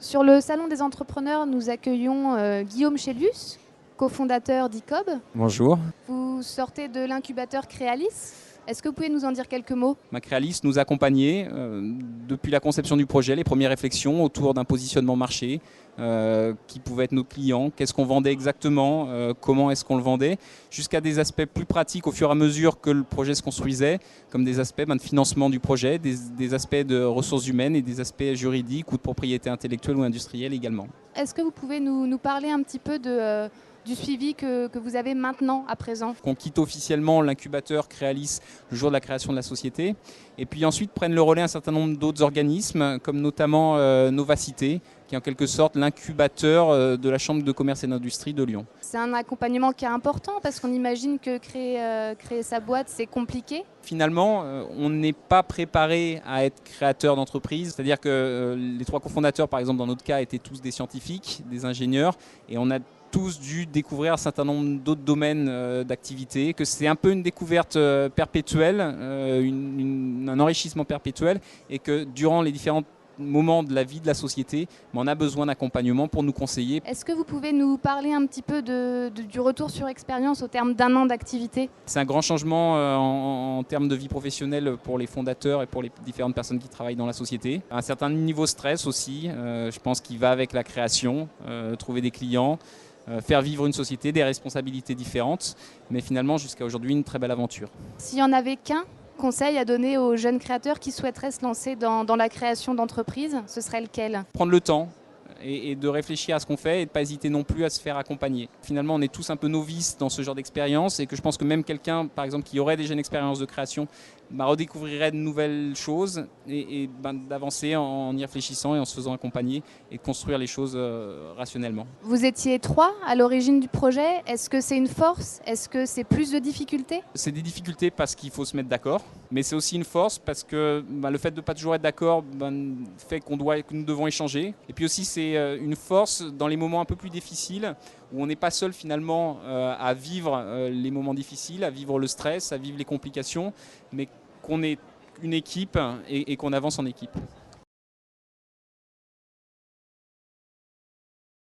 Sur le Salon des entrepreneurs, nous accueillons Guillaume Chélius, cofondateur d'ICOB. Bonjour. Vous sortez de l'incubateur Créalis. Est-ce que vous pouvez nous en dire quelques mots? Créalis nous accompagnait depuis la conception du projet, les premières réflexions autour d'un positionnement marché, qui pouvait être nos clients, qu'est-ce qu'on vendait exactement, comment est-ce qu'on le vendait, jusqu'à des aspects plus pratiques au fur et à mesure que le projet se construisait, comme des aspects de financement du projet, des aspects de ressources humaines et des aspects juridiques ou de propriété intellectuelle ou industrielle également. Est-ce que vous pouvez nous parler un petit peu du suivi que vous avez maintenant, à présent? On quitte officiellement l'incubateur Créalis le jour de la création de la société, et puis ensuite prennent le relais un certain nombre d'autres organismes, comme notamment Novacité, qui est en quelque sorte l'incubateur de la Chambre de commerce et d'industrie de Lyon. C'est un accompagnement qui est important, parce qu'on imagine que créer sa boîte, c'est compliqué. Finalement, on n'est pas préparé à être créateur d'entreprise, c'est-à-dire que les trois cofondateurs, par exemple dans notre cas, étaient tous des scientifiques, des ingénieurs, et on a tous dû découvrir un certain nombre d'autres domaines d'activité, que c'est un peu une découverte perpétuelle, un enrichissement perpétuel, et que durant les différents moments de la vie de la société, on a besoin d'accompagnement pour nous conseiller. Est-ce que vous pouvez nous parler un petit peu du retour sur expérience au terme d'un an d'activité? C'est un grand changement en termes de vie professionnelle pour les fondateurs et pour les différentes personnes qui travaillent dans la société. Un certain niveau de stress aussi, je pense qu'il va avec la création, trouver des clients, faire vivre une société, des responsabilités différentes, mais finalement jusqu'à aujourd'hui une très belle aventure. S'il n'y en avait qu'un conseil à donner aux jeunes créateurs qui souhaiteraient se lancer dans la création d'entreprises, ce serait lequel? Prendre le temps et de réfléchir à ce qu'on fait et de ne pas hésiter non plus à se faire accompagner. Finalement, on est tous un peu novices dans ce genre d'expérience et que je pense que même quelqu'un, par exemple, qui aurait déjà une expérience de création, redécouvrirait de nouvelles choses et d'avancer en y réfléchissant et en se faisant accompagner et de construire les choses rationnellement. Vous étiez 3 à l'origine du projet. Est-ce que c'est une force? Est-ce que c'est plus de difficultés? C'est des difficultés parce qu'il faut se mettre d'accord, mais c'est aussi une force parce que le fait de ne pas toujours être d'accord fait que nous devons échanger. Et puis aussi c'est une force dans les moments un peu plus difficiles où on n'est pas seul finalement à vivre les moments difficiles, à vivre le stress, à vivre les complications, mais qu'on est une équipe et qu'on avance en équipe.